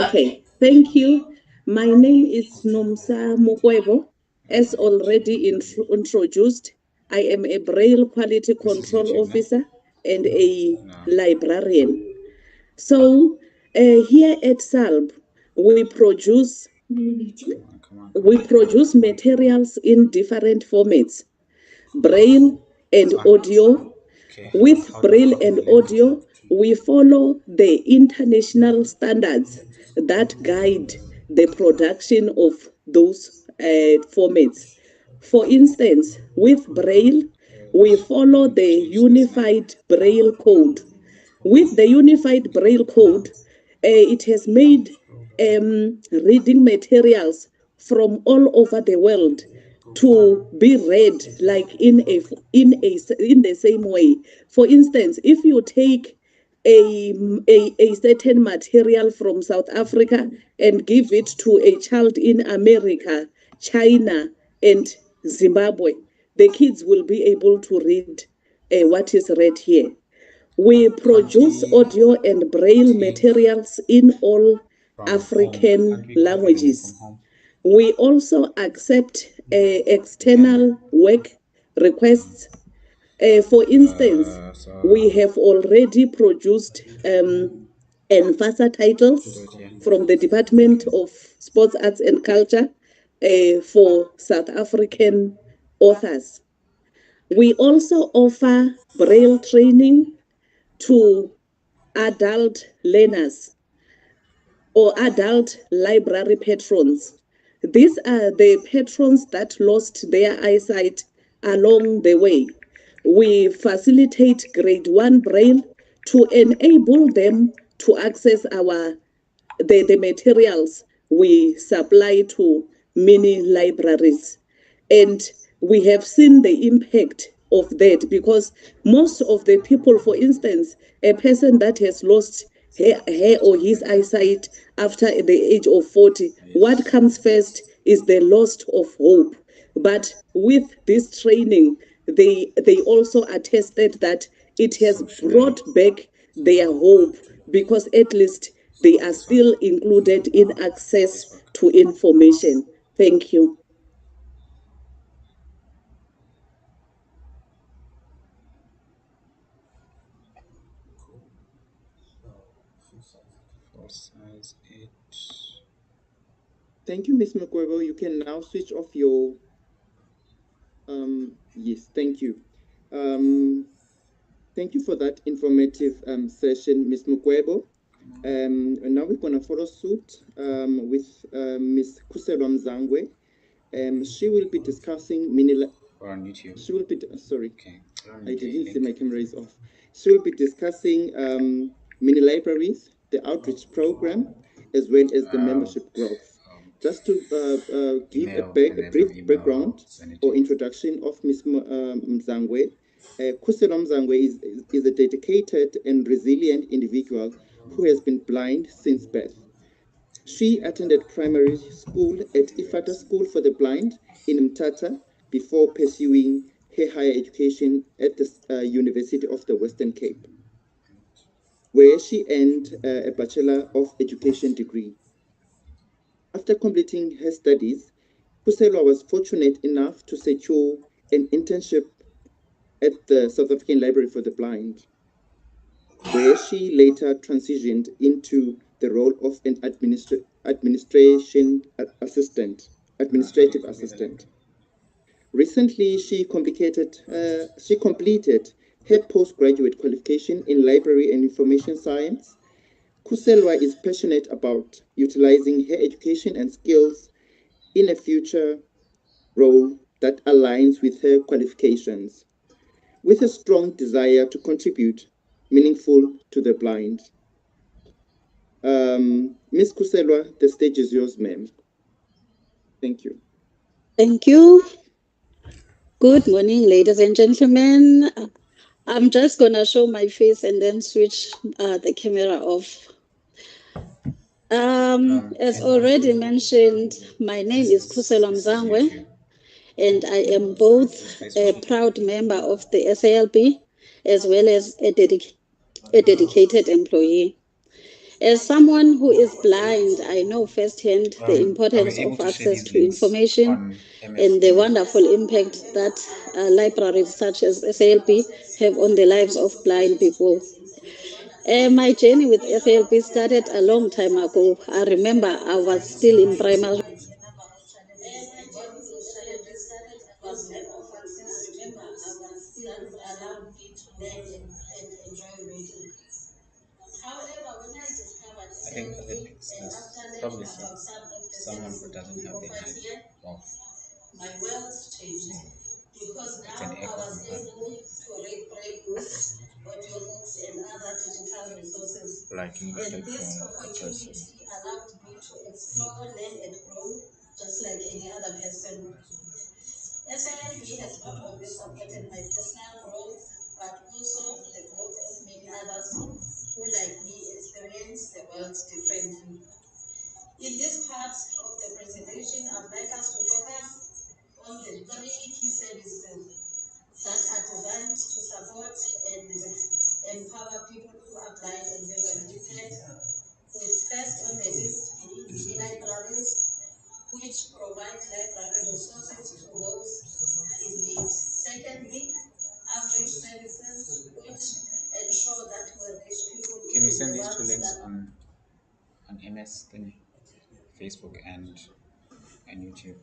Okay, thank you. My name is Nomsa Mukwebo. As already introduced, I am a Braille Quality Control Officer and a librarian. So, here at SALB, we produce materials in different formats: Braille and audio. With Braille and audio, we follow the international standards that guide the production of those formats. For instance, with Braille, we follow the Unified Braille Code. With the Unified Braille Code, it has made reading materials from all over the world to be read like in the same way. For instance, if you take a certain material from South Africa and give it to a child in America, China, and Zimbabwe, the kids will be able to read what is read here. We produce audio and braille materials in all African languages. We also accept external work requests. For instance, we have already produced Enfasa titles from the Department of Sports, Arts and Culture for South African authors. We also offer Braille training to adult learners or adult library patrons. These are the patrons that lost their eyesight along the way. We facilitate grade 1 Braille to enable them to access the materials we supply to many libraries. And we have seen the impact of that, because most of the people, for instance, a person that has lost her or his eyesight after the age of 40, what comes first is the loss of hope. But with this training, they also attested that it has brought back their hope, because at least they are still included in access to information. Thank you. Thank you, Ms. Mukwebo. You can now switch off your. Yes, thank you. Thank you for that informative session, Ms. Mukwebo. And now we're going to follow suit with Ms. Kuselwa Mzangwe. She will be discussing She will be sorry. Okay. I didn't see my camera is off. She will be discussing mini libraries, the outreach program, as well as the membership growth. Just to give a brief background or introduction of Ms. Mzangwe, Kuselwa Mzangwe is a dedicated and resilient individual who has been blind since birth. She attended primary school at Ifata School for the Blind in Mthatha before pursuing her higher education at the University of the Western Cape, where she earned a Bachelor of Education degree. After completing her studies, Kuselwa was fortunate enough to secure an internship at the South African Library for the Blind, where she later transitioned into the role of an administrative assistant. Recently, she completed her postgraduate qualification in library and information science. Kuselwa is passionate about utilizing her education and skills in a future role that aligns with her qualifications, with a strong desire to contribute meaningful to the blind. Ms. Kuselwa, the stage is yours, ma'am. Thank you. Thank you. Good morning, ladies and gentlemen. I'm just going to show my face and then switch the camera off. As already mentioned, my name is Kuselwa Mzangwe, and I am both a proud member of the SALB as well as a dedicated employee. As someone who is blind, I know firsthand the importance Are we of able to share access these to links information on and MS the Teams? wonderful impact that libraries such as SALP have on the lives of blind people. My journey with SALP started a long time ago. I remember I was still in primary. I think there's probably someone who doesn't have the hand off. My world changed because It's now an I echo was from her. able to read books, audiobooks, and other digital resources. Like you And like this a person. opportunity allowed me to explore, learn, and grow just like any other person. SILB has not only supported my personal growth, but also the growth of many others who, like me, experience the world differently. In this part of the presentation, I'd like us to focus on the three key services that are designed to support and empower people who are blind and visually impaired, with first on the list being e-libraries, which provide library resources to those in need. Secondly, outreach services, which ensure that we reach people Can we in send the these two ones links that on MS thing, Facebook and YouTube?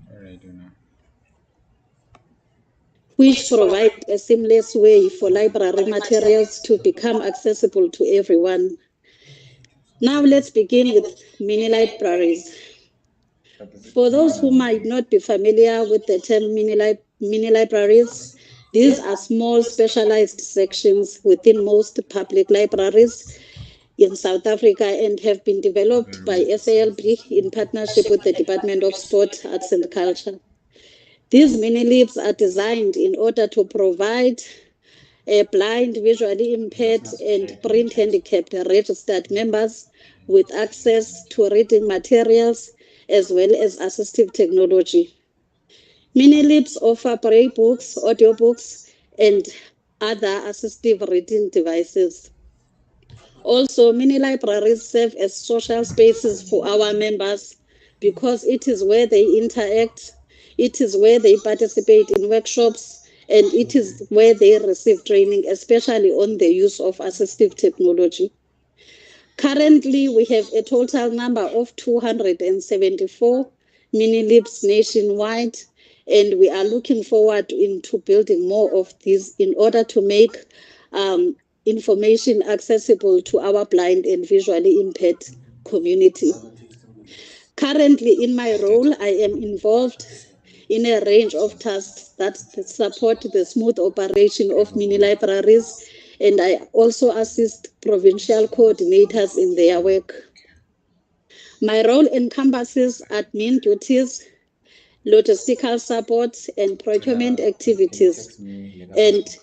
What do I do now? which provide a seamless way for library materials to become accessible to everyone. Now let's begin with mini libraries. For those who might not be familiar with the term mini libraries, these are small specialized sections within most public libraries in South Africa and have been developed by SALB in partnership with the Department of Sport, Arts and Culture. These mini libs are designed in order to provide blind, visually impaired, and print handicapped registered members with access to reading materials as well as assistive technology. Minilibs offer braille books, audiobooks, and other assistive reading devices. Also, mini libraries serve as social spaces for our members because it is where they interact, it is where they participate in workshops, and it is where they receive training, especially on the use of assistive technology. Currently, we have a total number of 274 mini libs nationwide, and we are looking forward into building more of these in order to make um, information accessible to our blind and visually impaired community. Currently, in my role, I am involved in a range of tasks that support the smooth operation of mini libraries, and I also assist provincial coordinators in their work. My role encompasses admin duties, logistical support, and procurement Can you activities, text me later on? and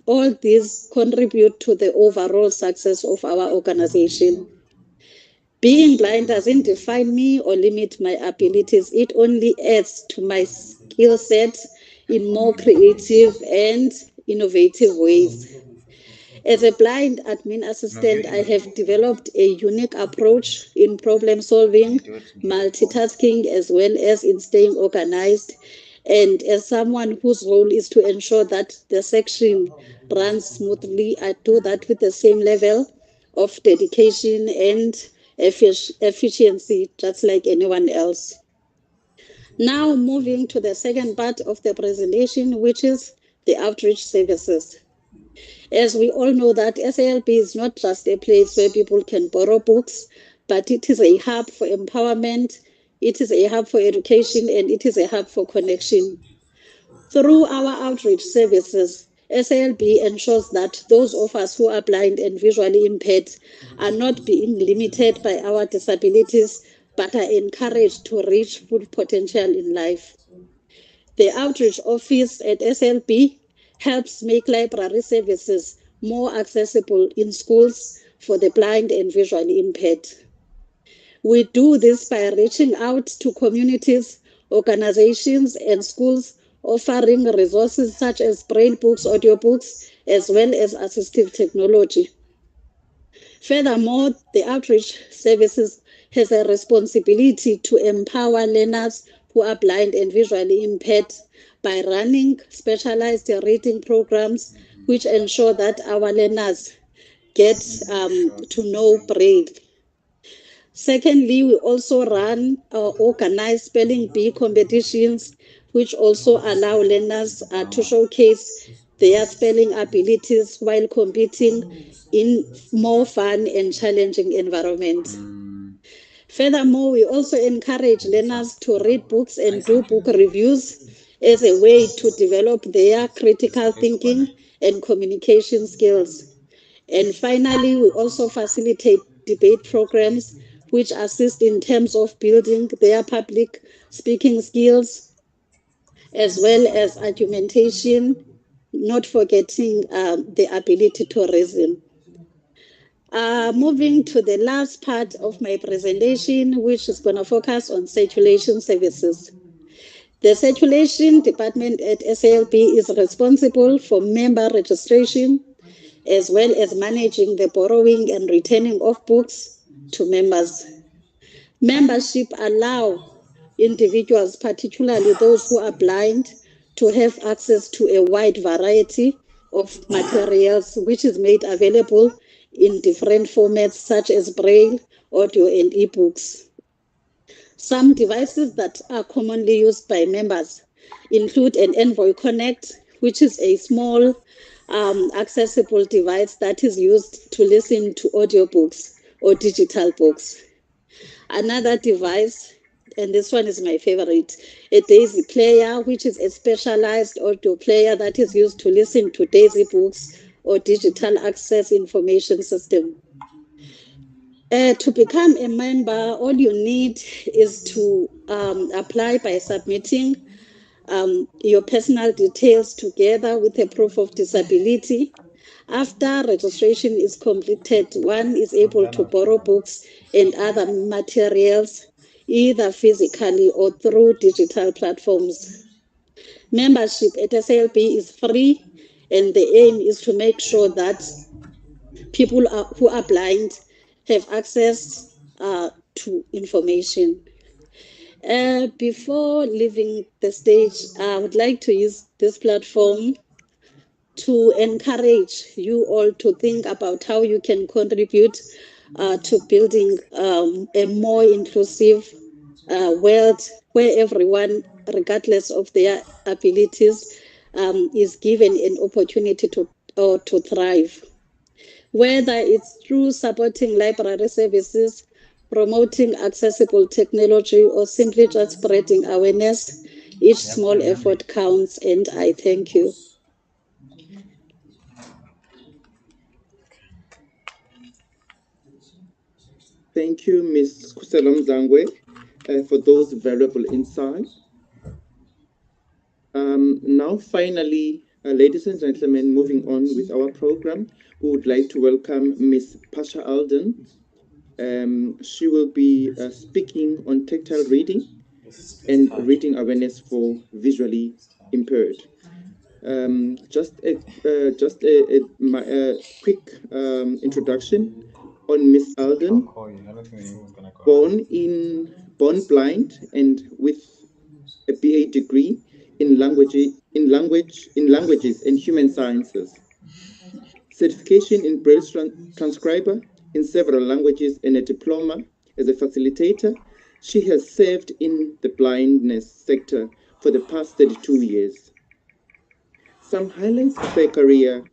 all these contribute to the overall success of our organization. Being blind doesn't define me or limit my abilities. It only adds to my skill set in more creative and innovative ways. As a blind admin No assistant, beauty. I have developed a unique approach in problem solving, Do it near the phone. multitasking, as well as in staying organized. And as someone whose role is to ensure that the section runs smoothly, I do that with the same level of dedication and efficiency, just like anyone else. Now, moving to the second part of the presentation, which is the outreach services. As we all know that SALB is not just a place where people can borrow books, but it is a hub for empowerment, it is a hub for education, and it is a hub for connection. Through our outreach services, SALB ensures that those of us who are blind and visually impaired are not being limited by our disabilities, but are encouraged to reach full potential in life. The outreach office at SLB helps make library services more accessible in schools for the blind and visually impaired. We do this by reaching out to communities, organizations, and schools offering resources such as braille books, audiobooks, as well as assistive technology. Furthermore, the outreach services has a responsibility to empower learners who are blind and visually impaired by running specialized reading programs which ensure that our learners get to know braille. Secondly, we also run organized spelling bee competitions, which also allow learners to showcase their spelling abilities while competing in more fun and challenging environments. Furthermore, we also encourage learners to read books and do book reviews as a way to develop their critical thinking and communication skills. And finally, we also facilitate debate programs which assist in terms of building their public speaking skills as well as argumentation, not forgetting the ability to reason. Moving to the last part of my presentation, which is going to focus on circulation services. The circulation department at SALB is responsible for member registration as well as managing the borrowing and returning of books to members. Membership allow individuals, particularly those who are blind, to have access to a wide variety of materials which is made available in different formats such as braille, audio, and ebooks. Some devices that are commonly used by members include an Envoy Connect, which is a small accessible device that is used to listen to audiobooks or digital books. Another device, and this one is my favorite, a Daisy player, which is a specialized audio player that is used to listen to Daisy books or digital access information system. To become a member, all you need is to apply by submitting your personal details together with a proof of disability. After registration is completed, one is able to borrow books and other materials either physically or through digital platforms. Membership at SLB is free, and the aim is to make sure that people who are blind have access to information. Before leaving the stage, I would like to use this platform to encourage you all to think about how you can contribute to building a more inclusive world where everyone, regardless of their abilities, is given an opportunity to thrive. Whether it's through supporting library services, promoting accessible technology, or simply just spreading awareness, each small effort counts, and I thank you. Thank you, Ms. Kuselom Zangwe, for those valuable insights. Now, finally, ladies and gentlemen, moving on with our program, we would like to welcome Ms. Pasha Alden. She will be speaking on tactile reading and reading awareness for visually impaired. Just a quick introduction on Miss Alden. Born blind and with a BA degree in languages and human sciences. Certification in Braille transcriber in several languages and a diploma as a facilitator. She has served in the blindness sector for the past 32 years. Some highlights of her career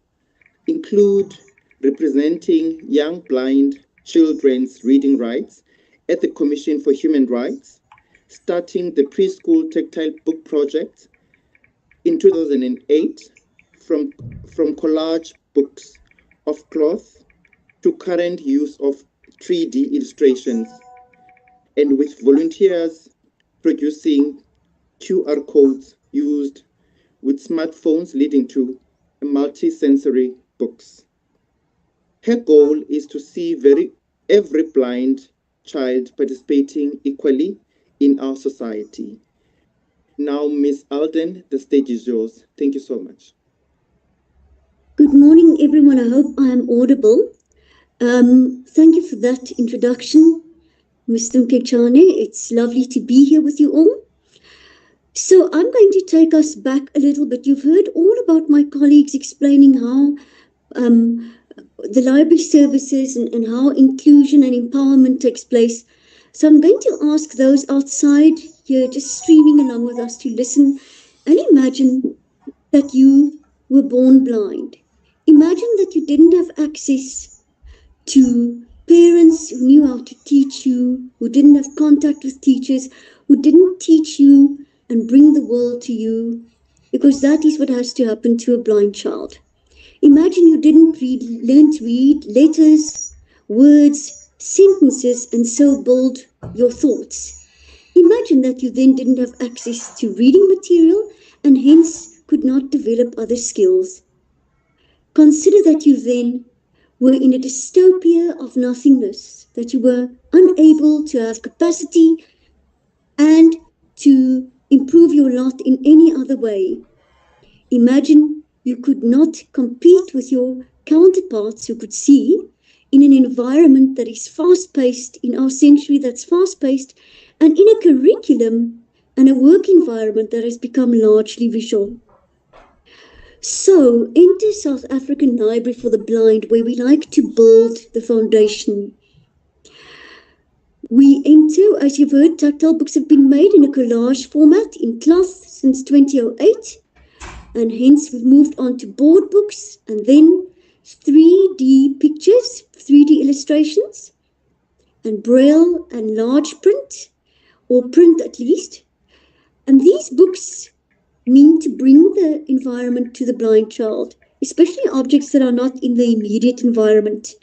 include representing young blind children's reading rights at the Commission for Human Rights, starting the preschool tactile book project in 2008 from collage books of cloth to current use of 3D illustrations, and with volunteers producing QR codes used with smartphones leading to multi-sensory books. Her goal is to see every blind child participating equally in our society. Now, Miss Alden, the stage is yours. Thank you so much. Good morning, everyone. I hope I am audible. Thank you for that introduction, Mr. Mkechane. It's lovely to be here with you all. So I'm going to take us back a little bit. You've heard all about my colleagues explaining how the library services and how inclusion and empowerment takes place. So I'm going to ask those outside here just streaming along with us to listen and imagine that you were born blind. Imagine that you didn't have access to parents who knew how to teach you, who didn't have contact with teachers, who didn't teach you and bring the world to you, because that is what has to happen to a blind child. Imagine you didn't learn to read letters, words, sentences, and so build your thoughts. Imagine that you then didn't have access to reading material and hence could not develop other skills. Consider that you then were in a dystopia of nothingness, that you were unable to have capacity and to improve your lot in any other way. Imagine you could not compete with your counterparts who could see in an environment that is fast-paced, in our century that's fast-paced, and in a curriculum and a work environment that has become largely visual. So, enter South African Library for the Blind, where we like to build the foundation. We enter, as you've heard, tactile books have been made in a collage format in cloth since 2008. And hence we've moved on to board books and then 3D pictures, 3D illustrations, and braille and large print, or print at least. And these books mean to bring the environment to the blind child, especially objects that are not in the immediate environment.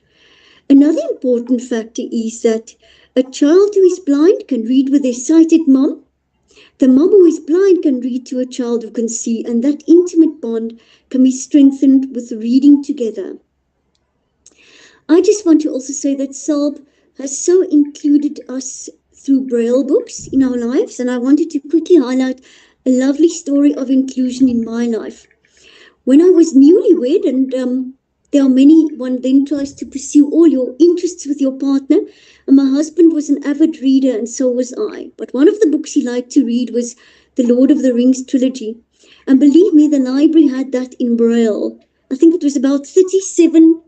Another important factor is that a child who is blind can read with their sighted mom. The mom who is blind can read to a child who can see, and that intimate bond can be strengthened with reading together. I just want to also say that SALB has so included us through Braille books in our lives, and I wanted to quickly highlight a lovely story of inclusion in my life. When I was newlywed, and there are many, one then tries to pursue all your interests with your partner, and my husband was an avid reader and so was I. But one of the books he liked to read was the Lord of the Rings trilogy. And believe me, the library had that in Braille. I think it was about 37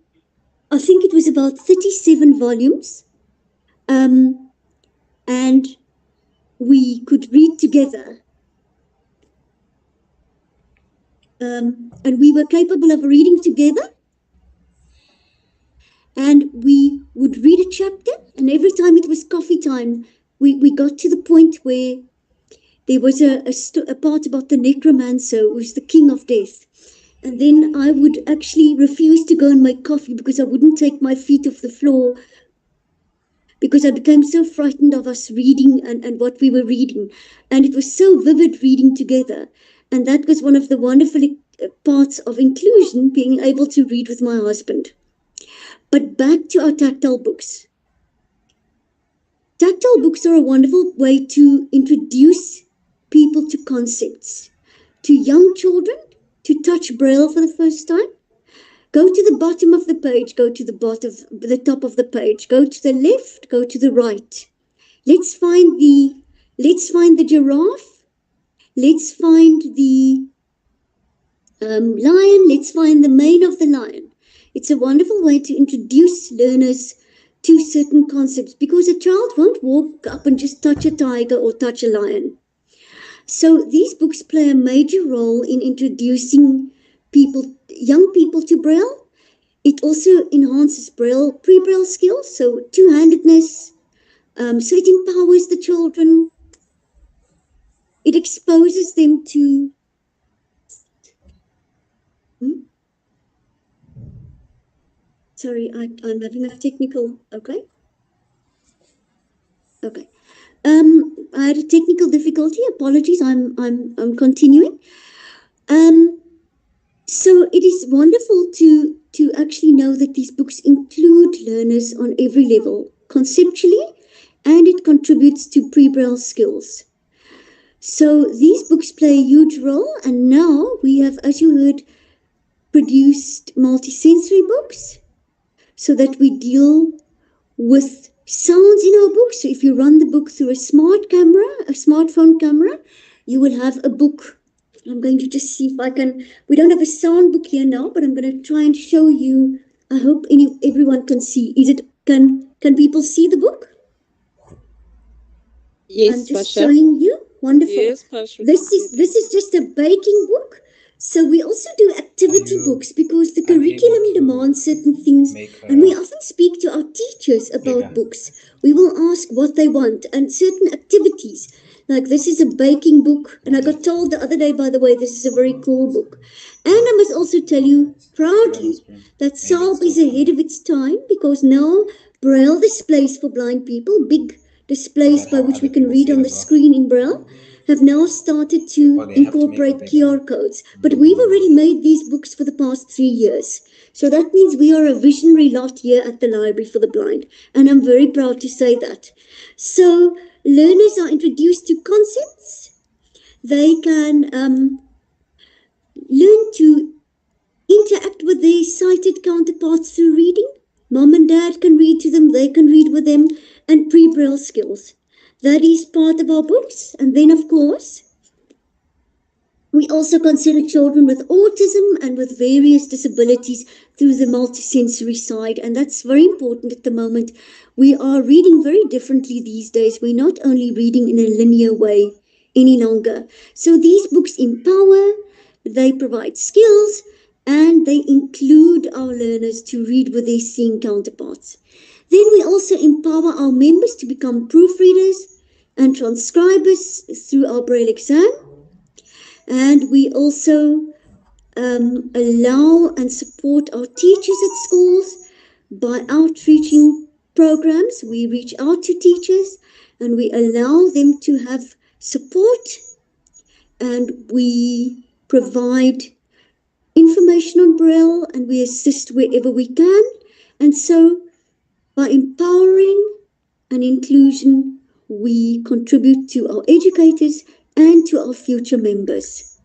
volumes. And we could read together. And we were capable of reading together. And we would read a chapter, and every time it was coffee time, we got to the point where there was a part about the necromancer, who was the king of death. And then I would actually refuse to go and make coffee because I wouldn't take my feet off the floor, because I became so frightened of us reading and what we were reading. And it was so vivid reading together. And that was one of the wonderful parts of inclusion, being able to read with my husband. But back to our tactile books. Tactile books are a wonderful way to introduce people to concepts. To young children, to touch Braille for the first time. Go to the bottom of the page, go to the top of the page, go to the left, go to the right. Let's find the giraffe. Let's find the lion. Let's find the mane of the lion. It's a wonderful way to introduce learners to certain concepts, because a child won't walk up and just touch a tiger or touch a lion. So these books play a major role in introducing young people to Braille. It also enhances pre-Braille skills, so two-handedness. So it empowers the children. It exposes them to... Sorry, I'm having a technical... Okay. I had a technical difficulty. Apologies. I'm continuing. So it is wonderful to actually know that these books include learners on every level, conceptually, and it contributes to pre-Braille skills. So these books play a huge role, and now we have, as you heard, produced multisensory books so that we deal with sounds in our books. So if you run the book through a smartphone camera, you will have a book. I'm going to just see if I can. We don't have a sound book here now, but I'm going to try and show you. I hope everyone can see. Can people see the book? Yes, I'm just Pasha. showing you. Wonderful. Yes, Pasha. This is just a baking book. So we also do activity books because the curriculum demands certain things, and we often speak to our teachers about books. We will ask what they want and certain activities. Like this is a baking book, and I got told the other day, by the way, this is a very cool book. And I must also tell you proudly that SALB is ahead of its time because now Braille displays for blind people, big displays by which we can read on the screen in Braille, have now started to incorporate QR codes. But we've already made these books for the past 3 years. So that means we are a visionary lot here at the Library for the Blind. And I'm very proud to say that. So learners are introduced to concepts. They can learn to interact with their sighted counterparts through reading. Mom and dad can read to them, they can read with them, and pre-Braille skills. That is part of our books. And then, of course, we also consider children with autism and with various disabilities through the multisensory side. And that's very important at the moment. We are reading very differently these days. We're not only reading in a linear way any longer. So these books empower, they provide skills, and they include our learners to read with their seeing counterparts. Then we also empower our members to become proofreaders and transcribers through our Braille exam. And we also allow and support our teachers at schools by outreaching programs. We reach out to teachers and we allow them to have support, and we provide information on Braille and we assist wherever we can. And so by empowering and inclusion, we contribute to our educators and to our future members.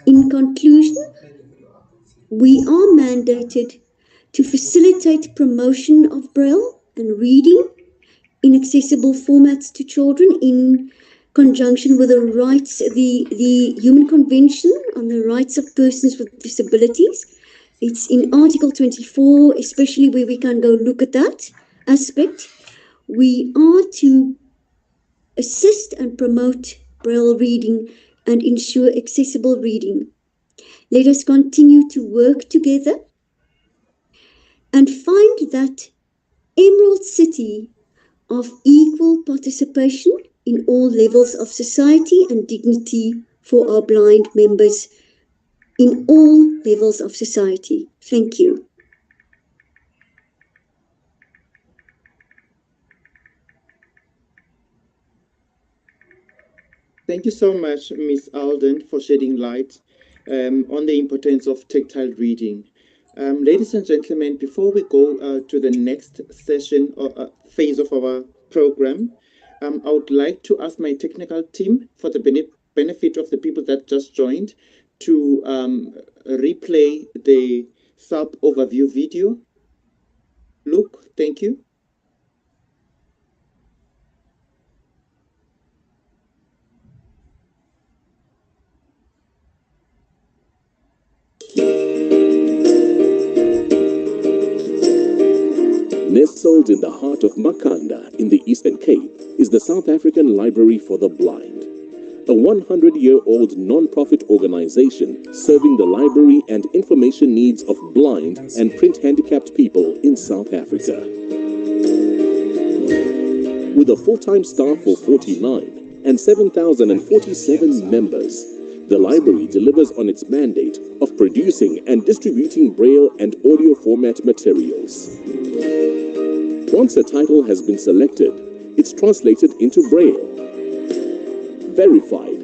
In conclusion, we are mandated to facilitate promotion of Braille and reading in accessible formats to children in conjunction with the Human Convention on the Rights of Persons with Disabilities. It's in Article 24, especially where we can go look at that aspect. We are to assist and promote Braille reading and ensure accessible reading. Let us continue to work together and find that emerald city of equal participation in all levels of society and dignity for our blind members in all levels of society. Thank you. Thank you so much, Ms. Alden, for shedding light on the importance of tactile reading. Ladies and gentlemen, before we go to the next session or phase of our program, I would like to ask my technical team, for the benefit of the people that just joined, to replay the SALB overview video. Luke, thank you. Nestled in the heart of Makhanda in the Eastern Cape is the South African Library for the Blind, a 100-year-old non-profit organization serving the library and information needs of blind and print-handicapped people in South Africa. With a full-time staff of 49 and 7,047 members, the library delivers on its mandate of producing and distributing Braille and audio format materials. Once a title has been selected, it's translated into Braille, verified,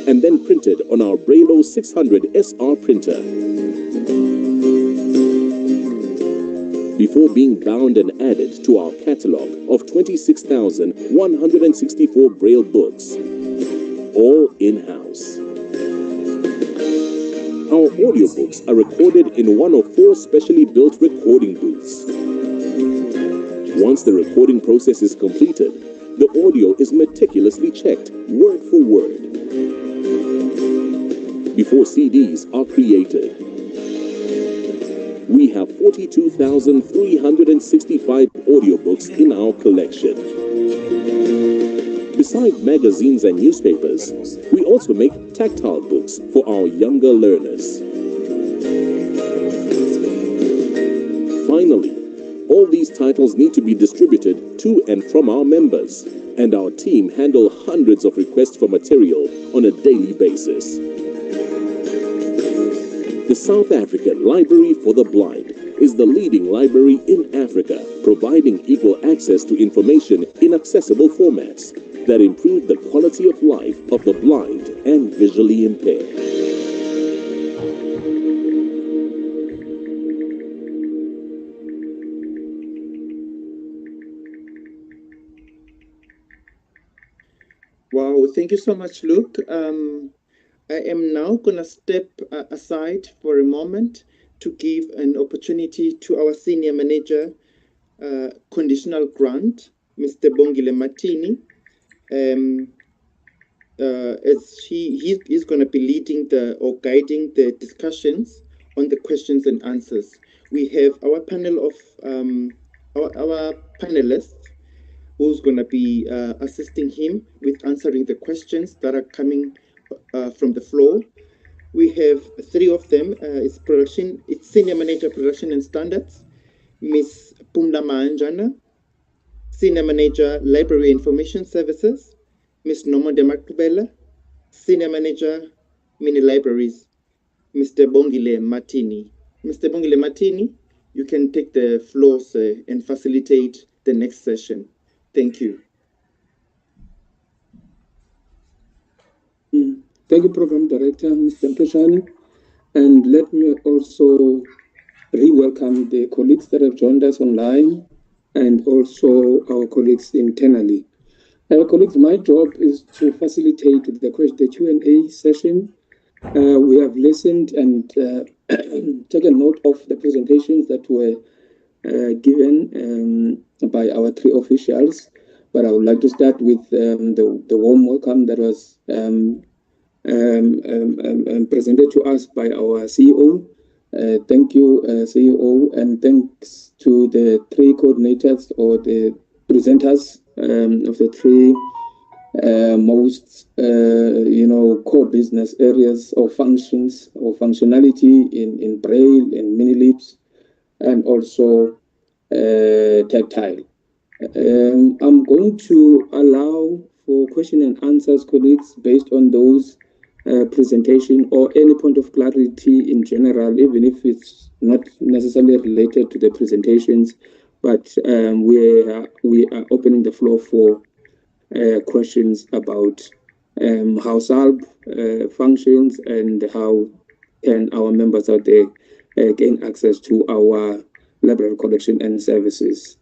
and then printed on our Braille 600 SR printer. before being bound and added to our catalog of 26,164 Braille books, all in-house. Our audiobooks are recorded in one of 4 specially built recording booths. Once the recording process is completed, the audio is meticulously checked, word for word, before CDs are created. We have 42,365 audiobooks in our collection. Besides magazines and newspapers, we also make tactile books for our younger learners. Finally, all these titles need to be distributed to and from our members, and our team handle hundreds of requests for material on a daily basis. The South African Library for the Blind is the leading library in Africa, providing equal access to information in accessible formats that improve the quality of life of the blind and visually impaired. Wow, thank you so much, Luke. I am now going to step aside for a moment to give an opportunity to our Senior Manager, Conditional Grant, Mr. Bongile Martini, as he's going to be leading or guiding the discussions on the questions and answers. We have our panel of our panelists who's going to be assisting him with answering the questions that are coming from the floor. We have 3 of them. It's Senior Manager Production and Standards, Ms. Pumla Maanjana, Senior Manager Library Information Services, Ms. Nomonde Makubela, Senior Manager Mini Libraries, Mr. Bongile Martini. Mr. Bongile Martini, you can take the floor, sir, and facilitate the next session. Thank you. Thank you, Program Director, Mr. Mpeshani. And let me also re-welcome the colleagues that have joined us online and also our colleagues internally. Colleagues, my job is to facilitate the Q&A session. We have listened and taken note of the presentations that were given by our 3 officials. But I would like to start with the warm welcome that was presented to us by our CEO. Thank you, CEO, and thanks to the 3 coordinators or the presenters of the 3 most core business areas or functions or functionality in Braille and Minilibs and also tactile. I'm going to allow for question and answers, colleagues, based on those presentation or any point of clarity in general, even if it's not necessarily related to the presentations, but we are opening the floor for questions about how SALB functions and how can our members out there gain access to our library collection and services.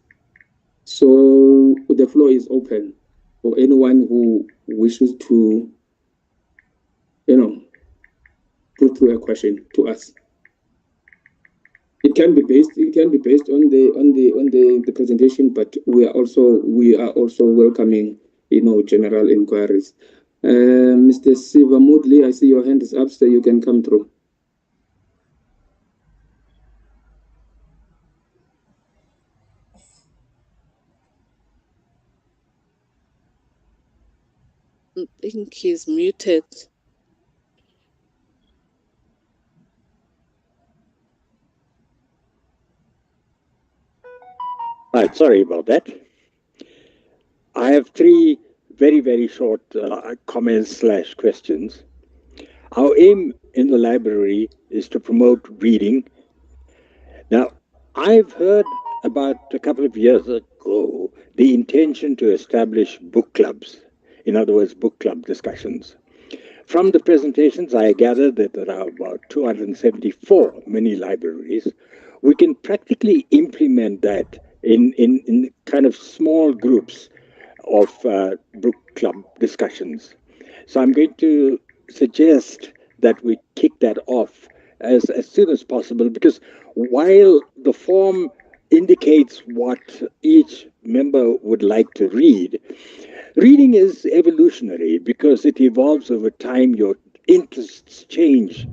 So the floor is open for anyone who wishes to, put through a question to us. It can be based on the presentation, but we are also welcoming general inquiries. Mr. Siva Moodley, I see your hand is up, so you can come through. I think he's muted. Right, sorry about that. I have 3 very, very short comments/questions. Our aim in the library is to promote reading. Now, I've heard about a couple of years ago the intention to establish book clubs, in other words, book club discussions. From the presentations, I gathered that there are about 274 mini libraries we can practically implement that in kind of small groups of book club discussions. So I'm going to suggest that we kick that off as soon as possible, because while the form indicates what each member would like to read, reading is evolutionary because it evolves over time, your interests change,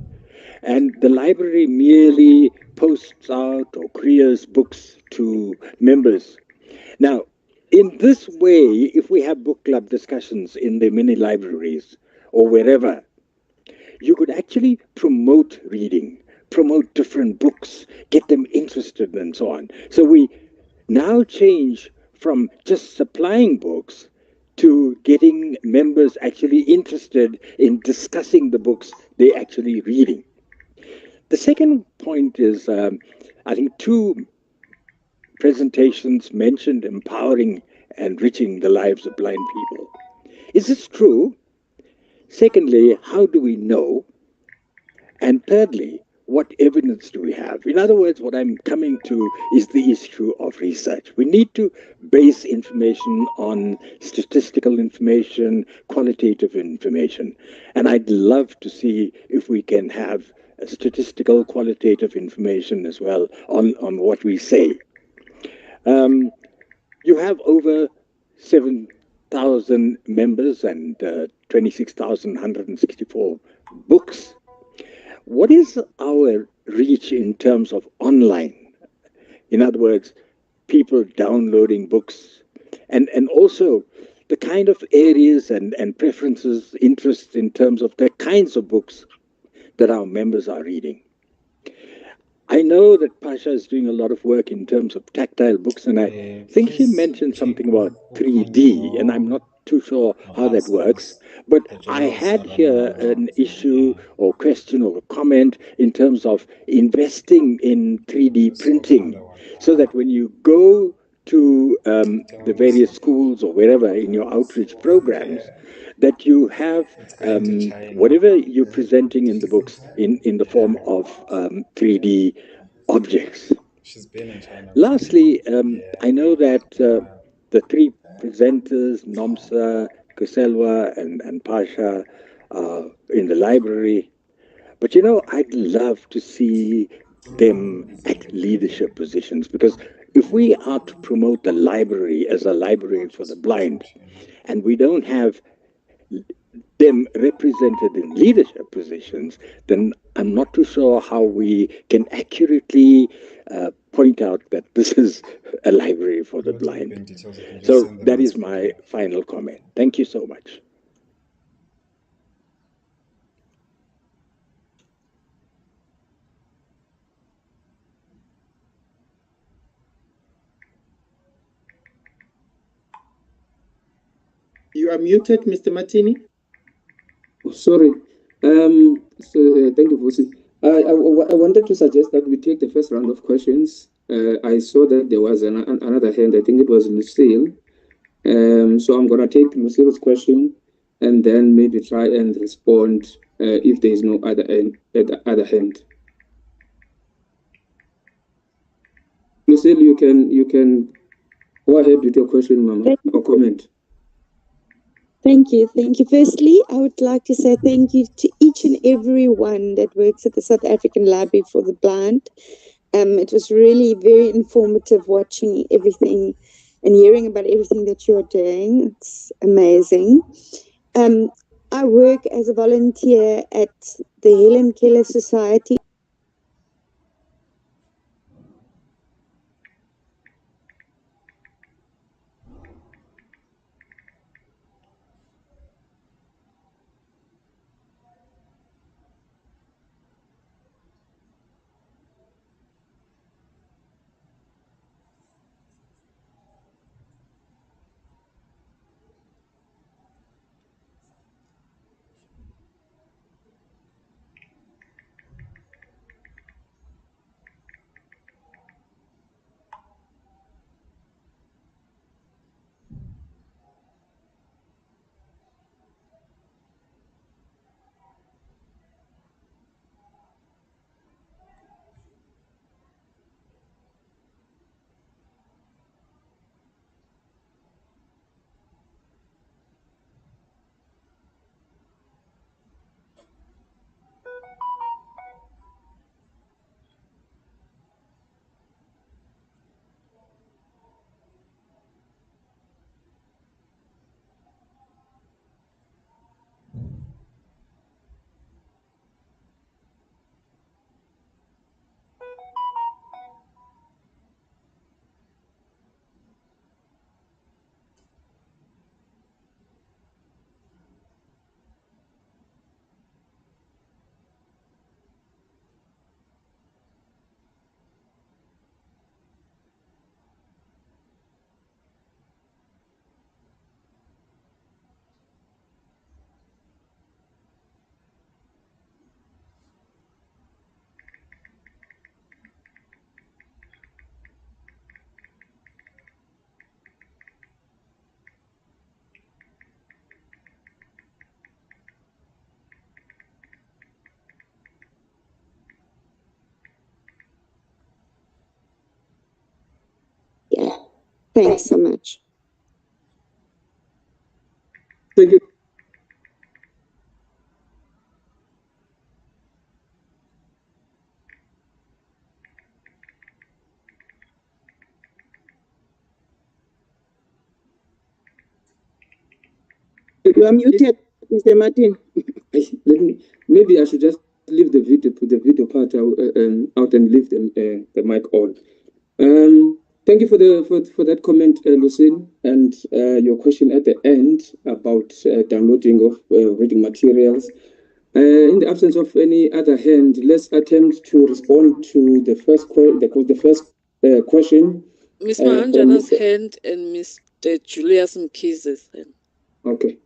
and the library merely posts out or creates books to members. Now, in this way, if we have book club discussions in the mini libraries or wherever, you could actually promote reading, promote different books, get them interested, and so on. So we now change from just supplying books to getting members actually interested in discussing the books they're actually reading. The second point is, I think, two presentations mentioned empowering and enriching the lives of blind people. Is this true? Secondly, how do we know? And thirdly, what evidence do we have? In other words, what I'm coming to is the issue of research. We need to base information on statistical information, qualitative information. And I'd love to see if we can have statistical, qualitative information as well on what we say. You have over 7,000 members and 26,164 books. What is our reach in terms of online? In other words, people downloading books, and also the kind of areas and preferences, interests in terms of the kinds of books that our members are reading. I know that Pasha is doing a lot of work in terms of tactile books, and I think she mentioned something about 3D, and I'm not too sure how that works. But I had here an issue or question or comment in terms of investing in 3D printing, so that when you go to the various schools or wherever in your outreach programs, that you have whatever you're presenting in the books in the form of 3D objects. Lastly, I know that the three presenters, Nomsa, Kuselwa, and Pasha, are in the library. But I'd love to see them at leadership positions, because if we are to promote the library as a library for the blind, and we don't have them represented in leadership positions, then I'm not too sure how we can accurately point out that this is a library for the blind. So that is my final comment. Thank you so much. You are muted, Mr. Martini. Oh, sorry. Thank you, Vusi. I wanted to suggest that we take the first round of questions. I saw that there was another hand. I think it was Lucille. So I'm going to take Lucille's question and then maybe try and respond if there is no other hand. Lucille, you can go ahead with your question, Mama, or comment. Thank you. Firstly, I would like to say thank you to each and every one that works at the South African Library for the Blind. It was really very informative watching everything and hearing about everything that you're doing. It's amazing. I work as a volunteer at the Helen Keller Society. Thanks so much. Thank you. You are muted, Mr. Martin. Maybe I should just leave the video, put the video part out and leave the mic on. Thank you for that comment, Lucille, and your question at the end about downloading of reading materials. In the absence of any other hand, let's attempt to respond to the first question. Ms. Mahanjana's hand and Mr. Julius Mkhize's hand. Okay.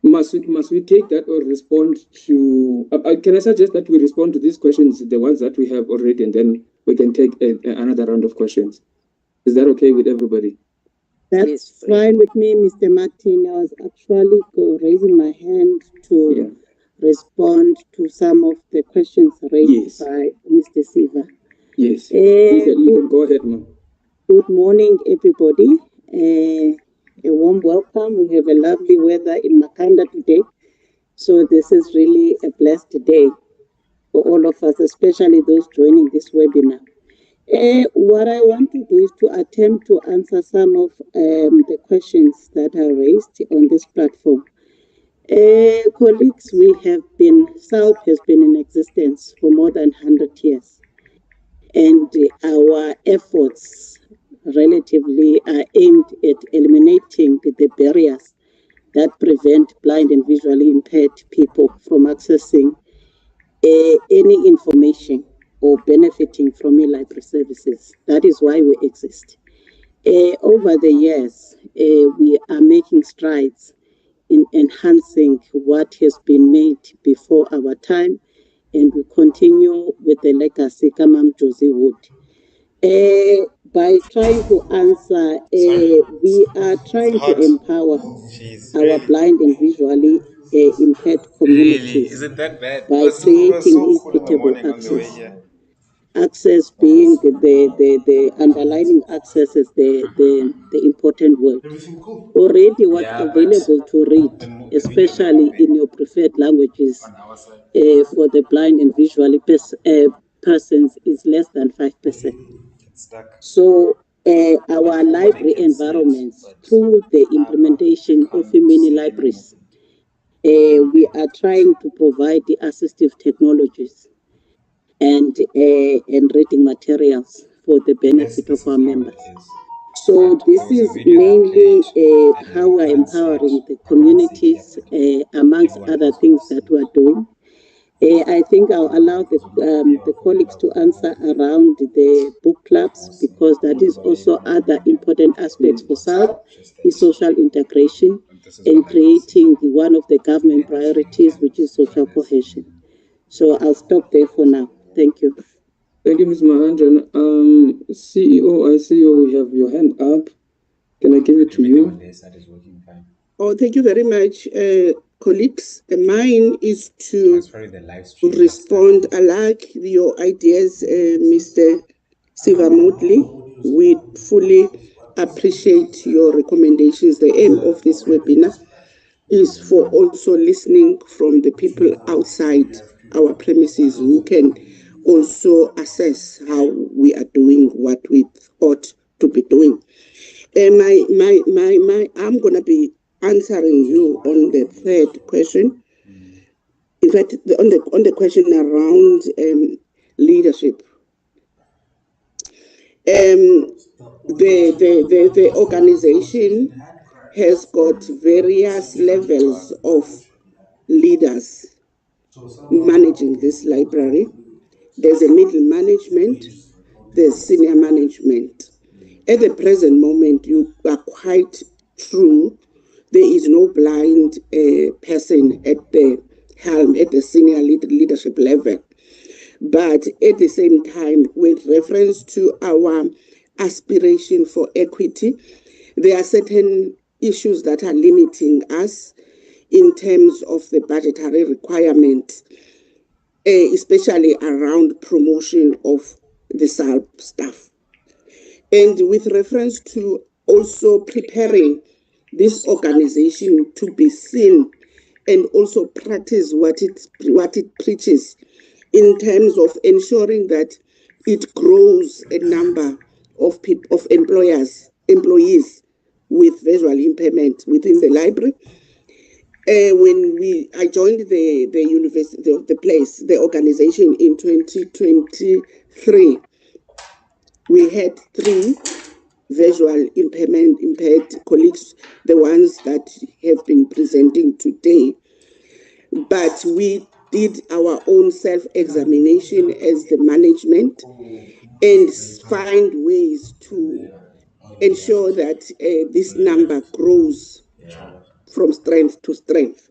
Must we take that or respond to? Can I suggest that we respond to these questions, the ones that we have already, and then we can take another round of questions? Is that okay with everybody? That's fine with me, Mr. Martin. I was actually raising my hand to respond to some of the questions raised by Mr. Siva. Yes. You can go ahead, ma'am. Good morning, everybody. A warm welcome. We have a lovely weather in Makhanda today. So this is really a blessed day for all of us, especially those joining this webinar. What I want to do is to attempt to answer some of the questions that are raised on this platform. Colleagues, SALP has been in existence for more than 100 years. And our efforts relatively are aimed at eliminating the barriers that prevent blind and visually impaired people from accessing any information or benefiting from e-library services. That is why we exist. Over the years, we are making strides in enhancing what has been made before our time, and we continue with the legacy Kamam Josie Wood. By trying to answer, we are trying to empower our blind and visually impaired communities Is it that bad? by creating equitable access. Access being the underlining access is the important word. Already what's available to read, especially in your preferred languages for the blind and visually persons is less than 5%. So our library environments, through the implementation of mini libraries, we are trying to provide the assistive technologies and reading materials for the benefit of our members. So this is mainly how we're empowering the communities, amongst other things that we're doing. I think I'll allow the colleagues to answer around the book clubs, because that is also other important aspects for SALP, is social integration and creating one of the government priorities, which is social cohesion. So I'll stop there for now. Thank you. Thank you, Ms. Mahanjan. CEO, I see you have your hand up. Can I give it to you? Oh, thank you very much, colleagues. Mine is to respond. I like your ideas, Mr. Siva Motley. We fully appreciate your recommendations. The aim of this webinar is for also listening from the people outside our premises who can also assess how we are doing what we ought to be doing. I'm going to be answering you on the third question. In fact, on the question around leadership. The organization has got various levels of leaders managing this library. There's a middle management, there's senior management. At the present moment, you are quite true. There is no blind person at the helm, at the senior leadership level. But at the same time, with reference to our aspiration for equity, there are certain issues that are limiting us in terms of the budgetary requirements, especially around promotion of the SALP staff. And with reference to also preparing this organization to be seen and also practice what it preaches in terms of ensuring that it grows a number of employees with visual impairment within the library. When I joined the university, the organization in 2023, we had 3 visual impaired colleagues, the ones that have been presenting today. But we did our own self-examination as the management and find ways to ensure that this number grows from strength to strength.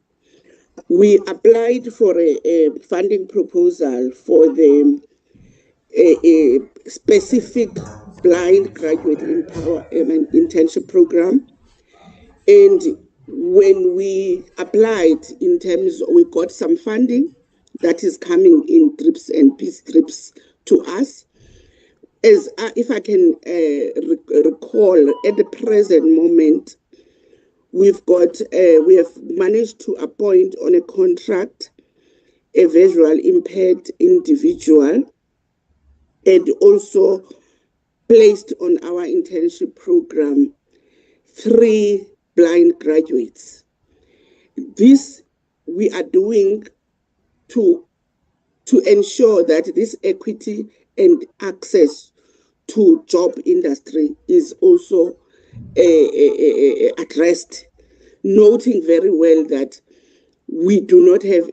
We applied for a funding proposal for the a specific blind graduate empowerment internship program. And when we applied, we got some funding that is coming in drips and peace drips to us. As if I can recall, at the present moment, we have managed to appoint on a contract a visual impaired individual, and also placed on our internship program 3 blind graduates. This we are doing to ensure that this equity and access to job industry is also addressed, noting very well that we do not have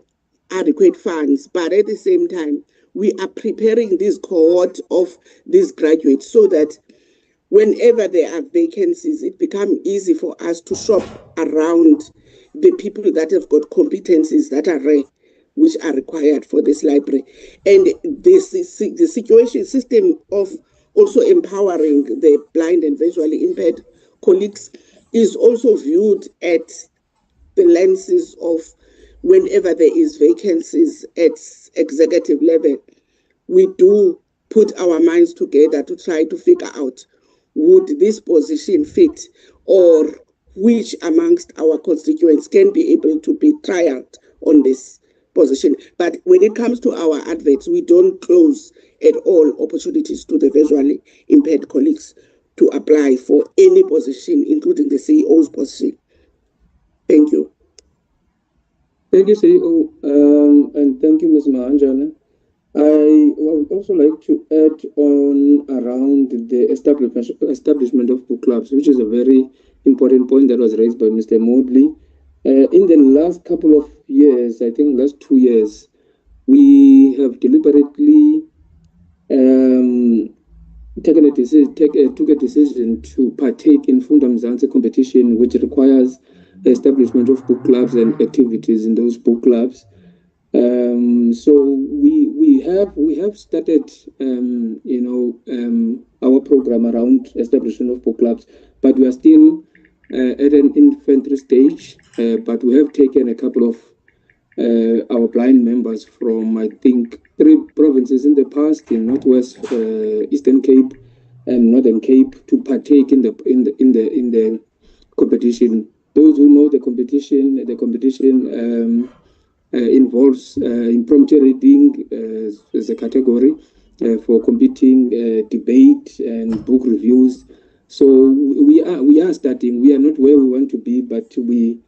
adequate funds, but at the same time, we are preparing this cohort of these graduates so that whenever there are vacancies, it becomes easy for us to shop around the people that have got competencies that are rare, which are required for this library. And the situation system of also empowering the blind and visually impaired colleagues is also viewed at the lenses of whenever there is vacancies at executive level, we do put our minds together to try to figure out, would this position fit, or which amongst our constituents can be able to be trialed on this position. But when it comes to our adverts, we don't close at all opportunities to the visually impaired colleagues to apply for any position, including the CEO's position. Thank you. Thank you, CEO, and thank you, Ms. Mahanjana. I would also like to add on around the establishment of book clubs, which is a very important point that was raised by Mr. Modley. In the last couple of years, I think last 2 years, we have deliberately took a decision to partake in Funda Mzansi competition, which requires the establishment of book clubs and activities in those book clubs. So we have started our program around establishment of book clubs, but we are still at an infancy stage. But we have taken a couple of our blind members from, I think, 3 provinces in the past, in Northwest, Eastern Cape, and Northern Cape, to partake in the competition. Those who know the competition involves impromptu reading as a category for competing debate and book reviews. So we are starting. We are not where we want to be, but we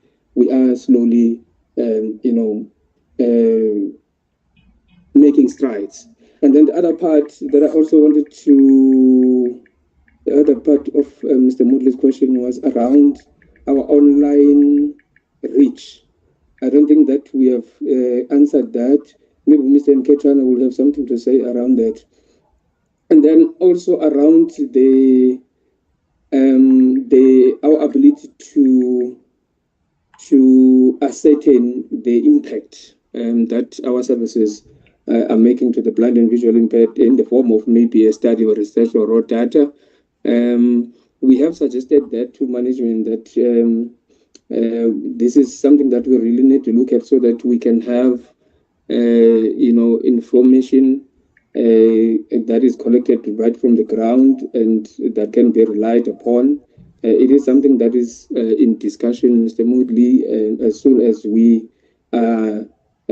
are slowly making strides. And then the other part that I also wanted to, the other part of Mr. Modley's question was around our online reach. I don't think that we have answered that. Maybe Mr. Nketana will have something to say around that. And then also around our ability to ascertain the impact that our services are making to the blind and visually impaired in the form of maybe a study or research or raw data. We have suggested that to management that this is something that we really need to look at so that we can have, information that is collected right from the ground and that can be relied upon. It is something that is in discussion, Mr. Moodley, and as soon as we are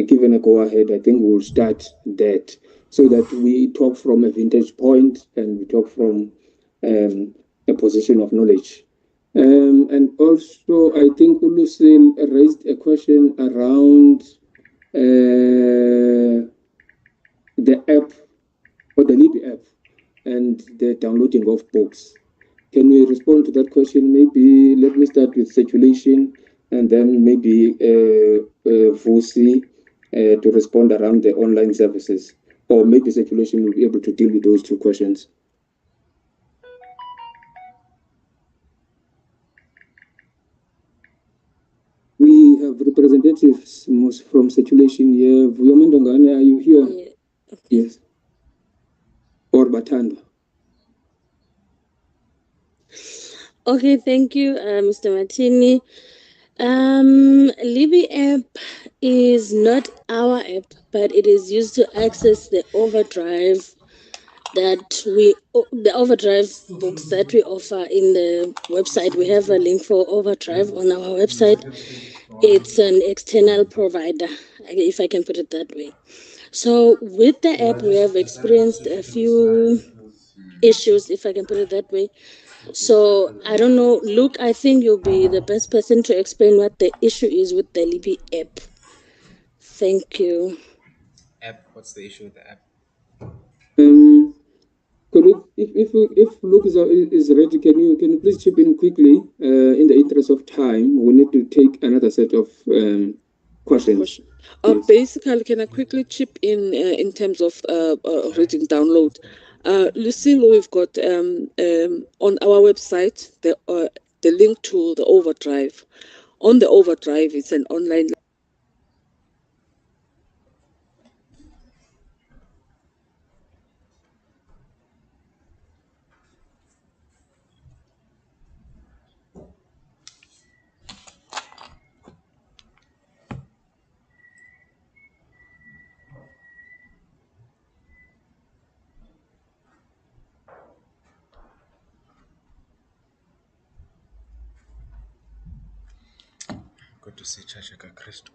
given a go-ahead, I think we'll start that so that we talk from a vintage point and we talk from a position of knowledge. And also, I think Ulusil raised a question around the app or the Libby app and the downloading of books. Can we respond to that question? Maybe let me start with circulation and then maybe Vusi to respond around the online services. Or maybe circulation will be able to deal with those two questions. We have representatives from circulation here. Vuyomendongane, are you here? Yeah. Yes. Or Batanda. Okay, thank you, Mr. Martini. Libby app is not our app, but it is used to access the overdrive the overdrive books that we offer in the website. We have a link for overdrive on our website. It's an external provider, if I can put it that way. So with the app, we have experienced a few issues, if I can put it that way. So I don't know, Luke, I think you'll be the best person to explain what the issue is with the Libby app. Thank you. App, what's the issue with the app? Could we, if Luke is ready, can you please chip in quickly? In the interest of time, we need to take another set of questions. Yes. Basically, can I quickly chip in terms of reading download? Lucille, we've got on our website the link to the overdrive. On the overdrive, it's an online. Good to see Church Kristo.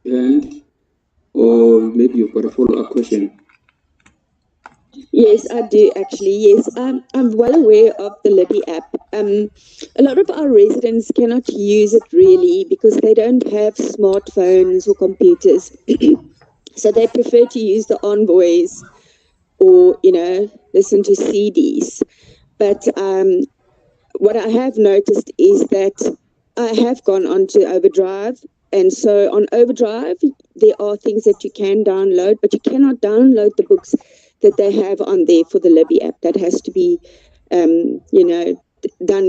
And or maybe you've got a follow-up question. Yes, I do actually. Yes, I'm well aware of the Libby app. A lot of our residents cannot use it really because they don't have smartphones or computers. So they prefer to use the envoys or, listen to CDs. But what I have noticed is that I have gone onto Overdrive. And so on Overdrive, there are things that you can download, but you cannot download the books that they have on there for the Libby app. That has to be, done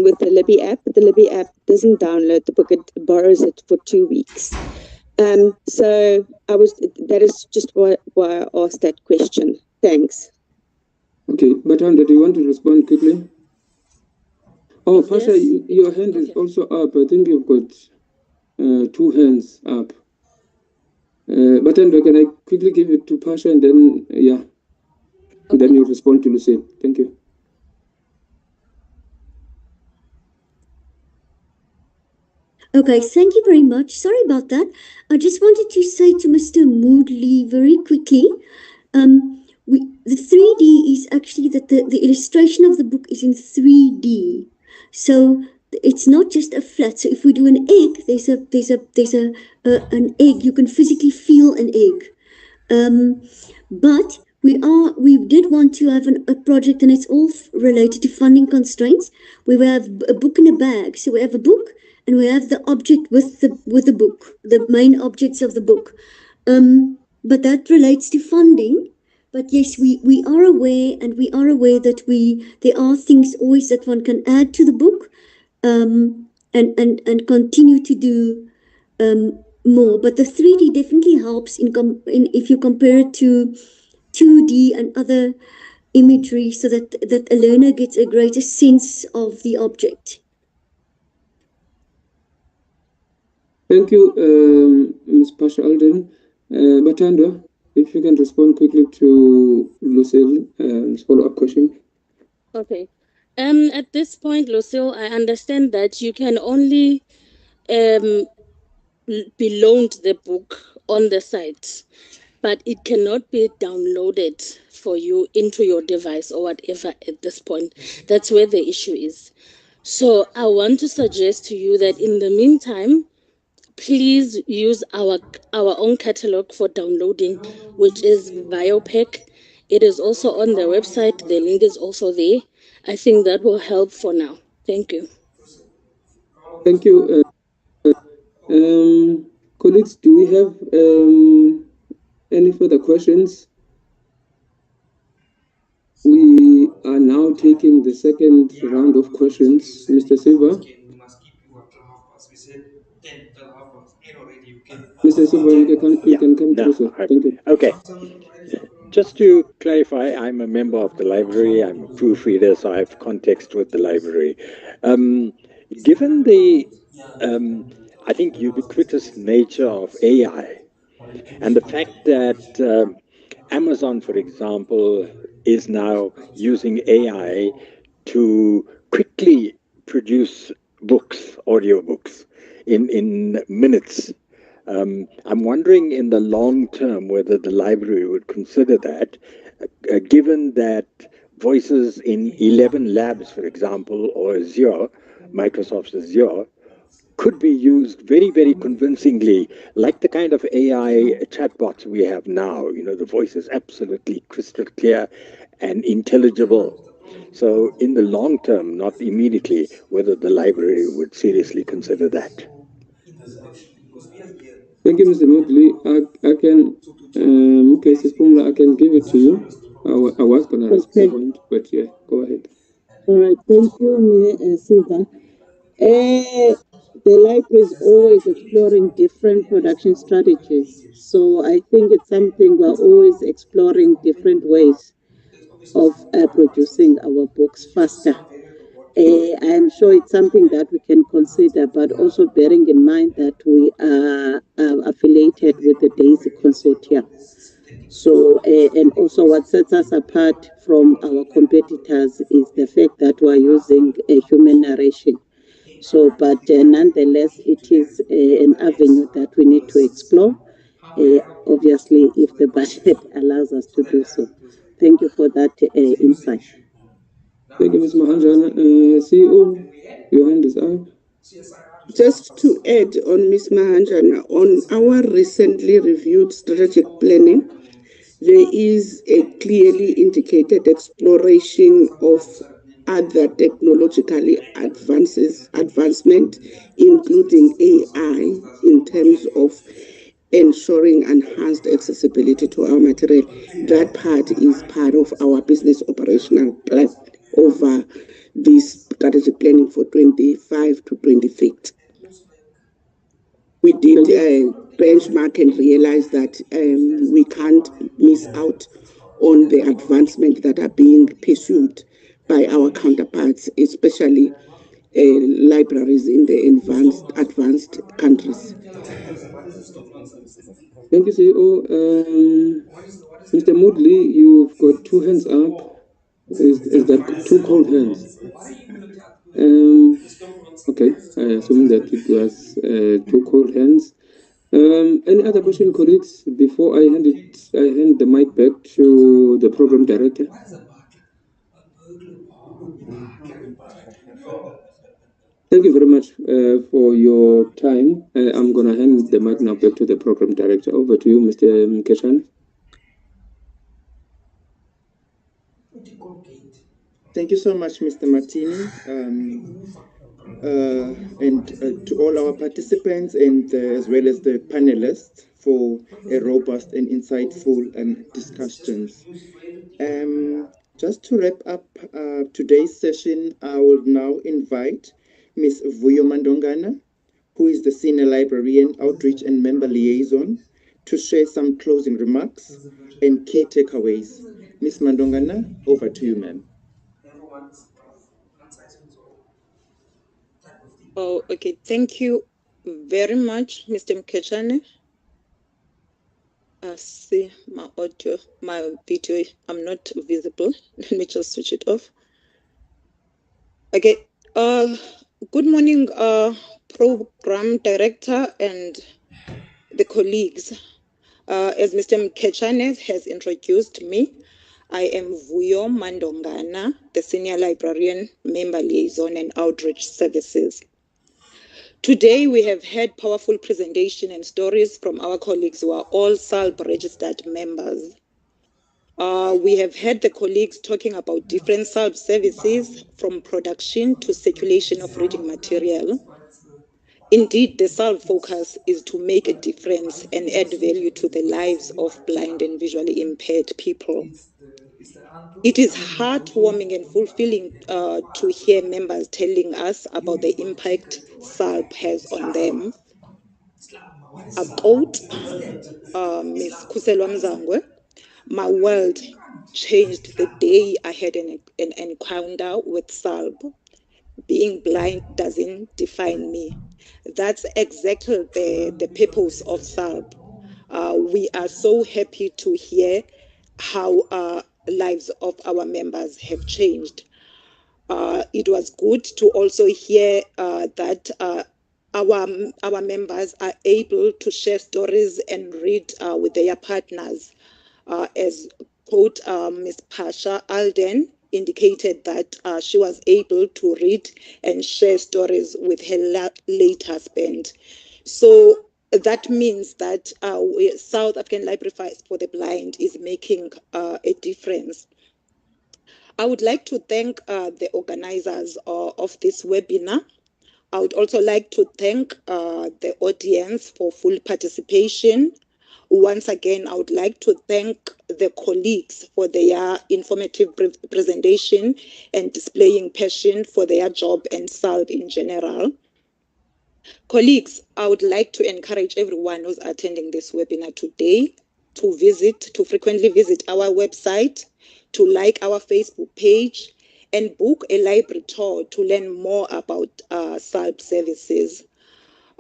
with the Libby app. But the Libby app doesn't download the book; it borrows it for 2 weeks. So that is just why I asked that question. Thanks. Okay, Batanda, do you want to respond quickly? Oh, Pasha, yes. Your hand is also up. I think you've got 2 hands up. Batanda, can I quickly give it to Pasha and then, and then you respond to Lucy. Thank you. Okay, thank you very much. Sorry about that. I just wanted to say to Mr. Moodley very quickly, the 3D is actually that the illustration of the book is in 3D. So it's not just a flat. So if we do an egg, there's an egg. You can physically feel an egg. But we did want to have a project, and it's all related to funding constraints. We have a book in a bag. So we have a book, and we have the object with the book, the main objects of the book. But that relates to funding. But yes, we are aware, and we are aware that there are things always that one can add to the book, and continue to do more, but the 3D definitely helps in if you compare it to 2D and other imagery, so that a learner gets a greater sense of the object. Thank you, Ms. Pasha Alden. Batanda, if you can respond quickly to Lucille's follow-up question. Okay. At this point, Lucille, I understand that you can only be loaned the book on the site, but it cannot be downloaded for you into your device or whatever at this point. That's where the issue is. So I want to suggest to you that in the meantime, please use our own catalog for downloading, which is Biopack. It is also on the website. The link is also there. I think that will help for now. Thank you. Thank you. Colleagues, do we have any further questions? We are now taking the second round of questions. Mr. Silva. Mr. Silva, you can come closer. Thank you. Okay. Just to clarify, I'm a member of the library. I'm a proofreader, so I have context with the library. Given the, I think, ubiquitous nature of AI, and the fact that Amazon, for example, is now using AI to quickly produce books, audiobooks, in minutes. I'm wondering in the long term whether the library would consider that, given that voices in 11 labs, for example, or Azure, Microsoft's Azure, could be used very, very convincingly, like the kind of AI chatbots we have now. You know, the voice is absolutely crystal clear and intelligible. So in the long term, not immediately, whether the library would seriously consider that. Thank you, Mr. Motley. I can, okay, Sis Pumla, I can give it to you. I was going to respond, but yeah, go ahead. All right, thank you, Siva. The library is always exploring different production strategies. So I think it's something we're always exploring different ways of producing our books faster. I'm sure it's something that we can consider, but also bearing in mind that we are affiliated with the DAISY Consortium. So, and also what sets us apart from our competitors is the fact that we're using a human narration. So, but nonetheless, it is an avenue that we need to explore, obviously, if the budget allows us to do so. Thank you for that insight. Thank you, Ms. Mahanjana. CEO, your hand is up. Just to add on Ms. Mahanjana, on our recently reviewed strategic planning, there is a clearly indicated exploration of other technologically advancement, including AI, in terms of ensuring enhanced accessibility to our material. That part is part of our business operational plan over this strategic planning for 25 to 28. We did benchmark and realize that we can't miss out on the advancement that are being pursued by our counterparts, especially libraries in the advanced countries. Thank you, CEO. Mr. Moodley, you've got two hands up. Is that two cold hands? Okay, I assume that it was two cold hands. Any other question, colleagues, before I hand the mic back to the program director? Thank you very much for your time. I'm going to hand the mic now back to the program director. Over to you, Mr. Keshan. Thank you so much, Mr. Martini, and to all our participants, and as well as the panelists for a robust and insightful discussions. Just to wrap up today's session, I will now invite Ms. Vuyo Mandongana, who is the Senior Librarian, Outreach and Member Liaison, to share some closing remarks and key takeaways. Ms. Mandongana, over to you, ma'am. Oh, okay. Thank you very much, Mr. Mkechane. See my audio, my video. I'm not visible. Let me just switch it off. Okay. Good morning, program director and the colleagues. As Mr. Mkechane has introduced me, I am Vuyo Mandongana, the Senior Librarian, Member Liaison and Outreach Services. Today, we have had powerful presentation and stories from our colleagues who are all SALB registered members. We have heard the colleagues talking about different SALB services from production to circulation of reading material. Indeed, the SALB focus is to make a difference and add value to the lives of blind and visually impaired people. It is heartwarming and fulfilling to hear members telling us about the impact SALB has on them. A quote, Ms. Kuselwa Mzangwe, "My world changed the day I had an encounter with SALB. Being blind doesn't define me." That's exactly the purpose of SALB. We are so happy to hear how lives of our members have changed. It was good to also hear that our members are able to share stories and read with their partners. As quote Ms. Pasha Alden indicated that she was able to read and share stories with her late husband. So that means that South African Library for the Blind is making a difference. I would like to thank the organizers of this webinar. I would also like to thank the audience for full participation. Once again, I would like to thank the colleagues for their informative presentation and displaying passion for their job and SALB in general. Colleagues, I would like to encourage everyone who's attending this webinar today to frequently visit our website, to like our Facebook page, and book a library tour to learn more about SALB services,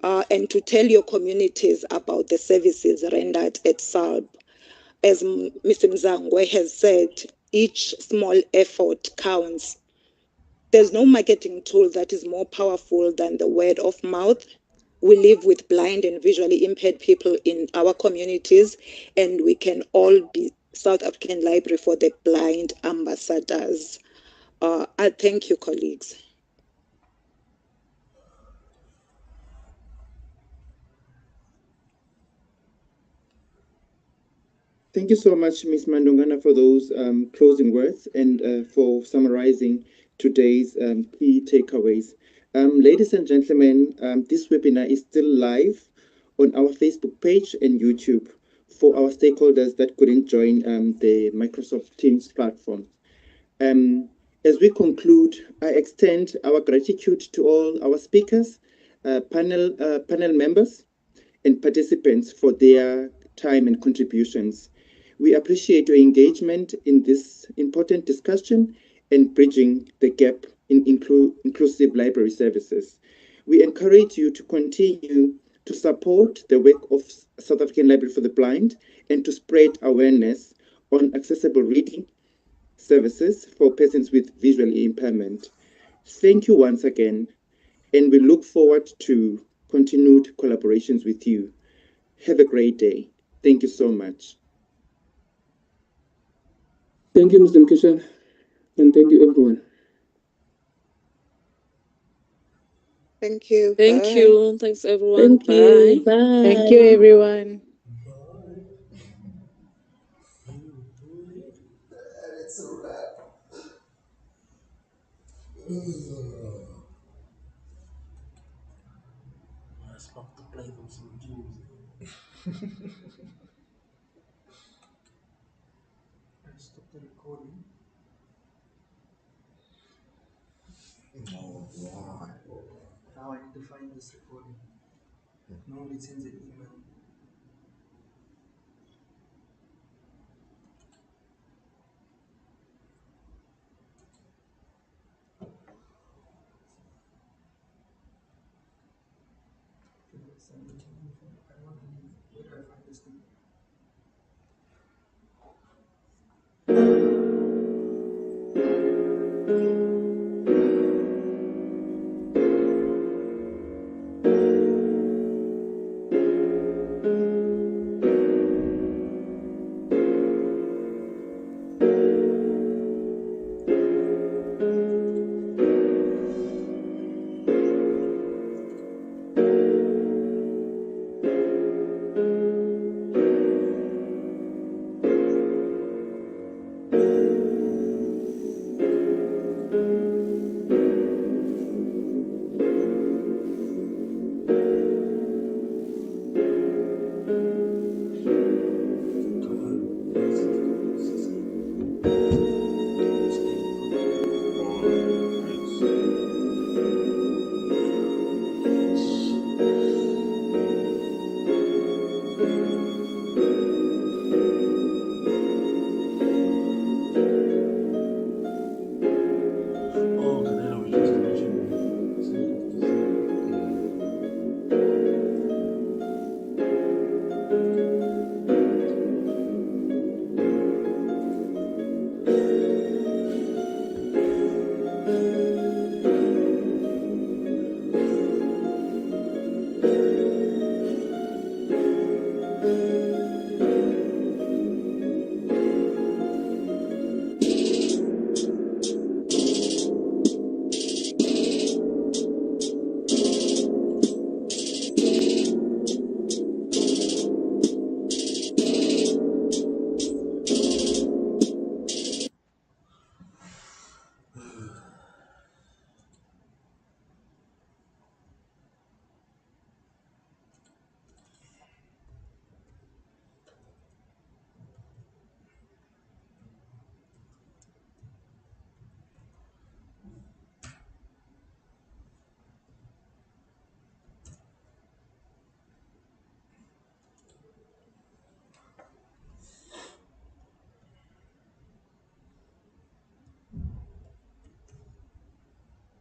and to tell your communities about the services rendered at SALB. As Mr. Mzangwe has said, each small effort counts. There's no marketing tool that is more powerful than the word of mouth. We live with blind and visually impaired people in our communities, and we can all be South African Library for the Blind ambassadors. I thank you, colleagues. Thank you so much, Ms. Mandongana, for those closing words and for summarizing today's key takeaways. Ladies and gentlemen, this webinar is still live on our Facebook page and YouTube for our stakeholders that couldn't join the Microsoft Teams platform. As we conclude, I extend our gratitude to all our speakers, panel members, and participants for their time and contributions. We appreciate your engagement in this important discussion and bridging the gap in inclusive library services. We encourage you to continue to support the work of South African Library for the Blind and to spread awareness on accessible reading services for persons with visual impairment. Thank you once again, and we look forward to continued collaborations with you. Have a great day. Thank you so much. Thank you, Mr. Mkesha, and thank you, everyone. Thank you. Thank Bye. you. Thanks, everyone. Thank Bye. you. Bye. Thank you, everyone. It's a wrap. I stopped to play them some tunes. I stopped the recording. Oh, why? Now I need to find this recording. Normally it sends an email. I want to leave. Where do I find this thing?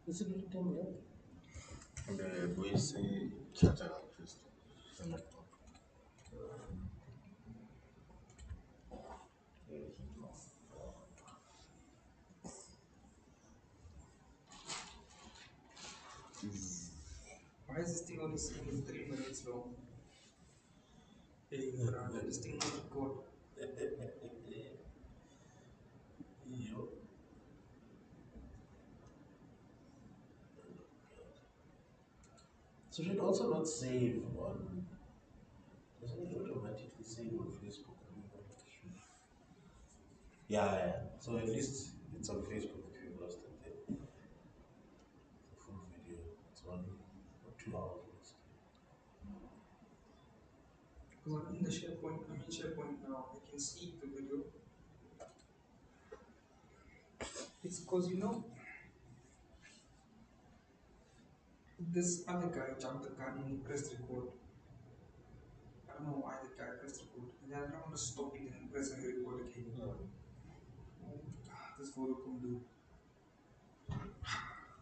Is it written here? The voice charter artist. Why is this thing only saying 3 minutes long? Hey, brother, this thing must record. Yo. So should also not save on. Doesn't it automatically save on Facebook? Yeah. So at least it's on Facebook if you lost it there. The full video. It's 1 or 2 hours lost. Because I'm in the SharePoint, I'm in SharePoint now. I can see the video. It's because this other guy jumped the gun and he pressed record. I don't know why the guy pressed record. And then I don't want to stop it and press record again. This photo can do.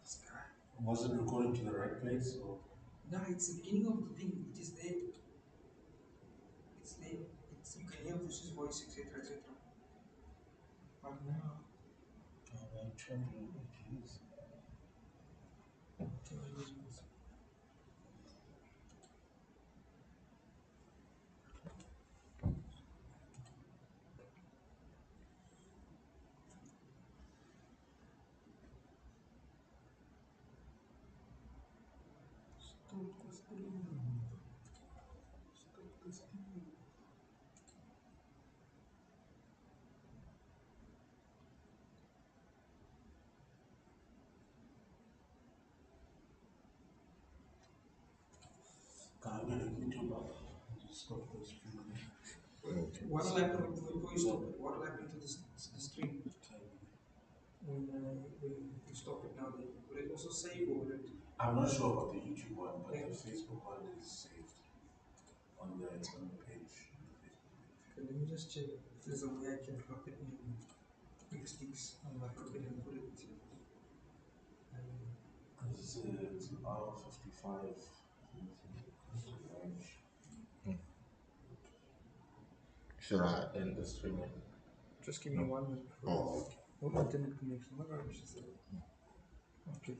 This guy. Was it recording to the right place? Or? No, it's the beginning of the thing. It is there. It's there. You can hear Bruce's voice, etc. etc. But now. I'm trying to use. What will happen before you stop it? What will happen to the stream? When you stop it now, will it also save or will it? I'm not sure about the YouTube one, but the Facebook one is saved. just check if there's a way I can drop it in big sticks on my profile and put it. This is hour 55. Should I end the streaming? Just give me 1 minute. Oh. What internet connection? What are you saying? Okay.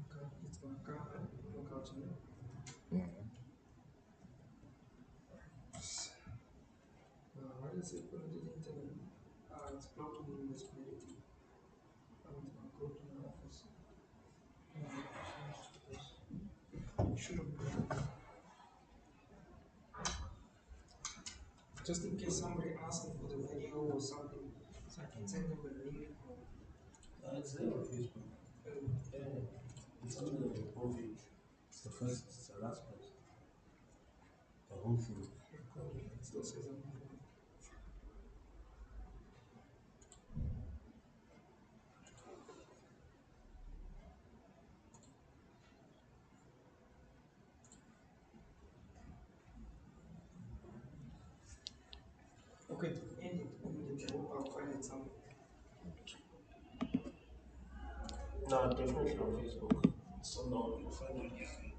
Okay, it's gonna come and look out to me. Why does it put it in the internet? It's blocked on the municipality. I'm gonna go to my office. It should have been. Just in case somebody asks me for the video or something, so I can send them the link. It's there on Facebook. Yeah. It's on the whole page. It's the first, it's the last post. The whole thing. It still says I'm okay, end it immediately. I'll find it somewhere. No, definitely on Facebook. It's on the, you'll find it on your feed.